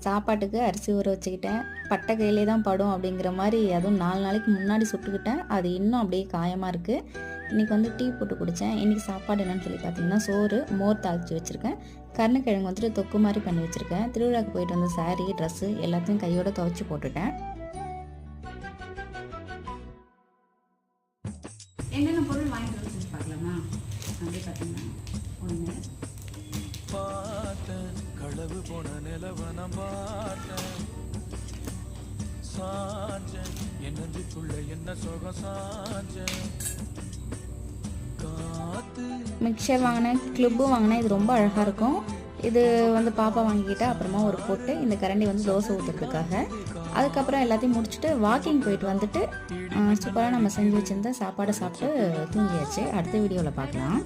சாப்பாட்டுக்கு அரிசி ஊற வச்சுக்கிட்டேன். பட்டை கையிலே தான் படும் அப்படிங்கிற மாதிரி அதுவும் 4 நாளைக்கு முன்னாடி சுட்டுக்கிட்டேன். அது இன்னும் அப்படியே காயமாக இருக்குது. இன்றைக்கி வந்து டீ போட்டு குடித்தேன். இன்றைக்கி சாப்பாடு என்னென்னு சொல்லி பார்த்தீங்கன்னா, சோறு, மோர் தாளித்து வச்சுருக்கேன். கருணக்கிழங்கு வந்துட்டு தொக்கு மாதிரி பண்ணி வச்சுருக்கேன். திருவிழாவுக்கு போயிட்டு வந்த சாரீ, ட்ரெஸ்ஸு எல்லாத்தையும் கையோடு துவைச்சி போட்டுட்டேன். என்னென்ன பொருள் வாங்கிட்டு வந்து செஞ்சு பார்க்கலாமா? அப்படி பார்த்தீங்கன்னா ஒன்று பார்த்தேன், களவு போன நிலவனம் பார்த்தேன், சாஞ்சேன் என் நெஞ்சுக்குள்ள என்ன சுகம் சாஞ்சேன். மிக்சர் வாங்கினேன், கிளிப்பு வாங்கினேன். இது ரொம்ப அழகாக இருக்கும். இது வந்து பாப்பா வாங்கிக்கிட்டா. அப்புறமா ஒரு பொட்டு, இந்த கரண்டி வந்து தோசை ஊற்றுறதுக்காக. அதுக்கப்புறம் எல்லாத்தையும் முடிச்சுட்டு வாக்கிங் போயிட்டு வந்துட்டு சூப்பராக நம்ம செஞ்சு வச்சுருந்த சாப்பாடை சாப்பிட்டு தூங்கியாச்சு. அடுத்த வீடியோவில் பார்க்கலாம்.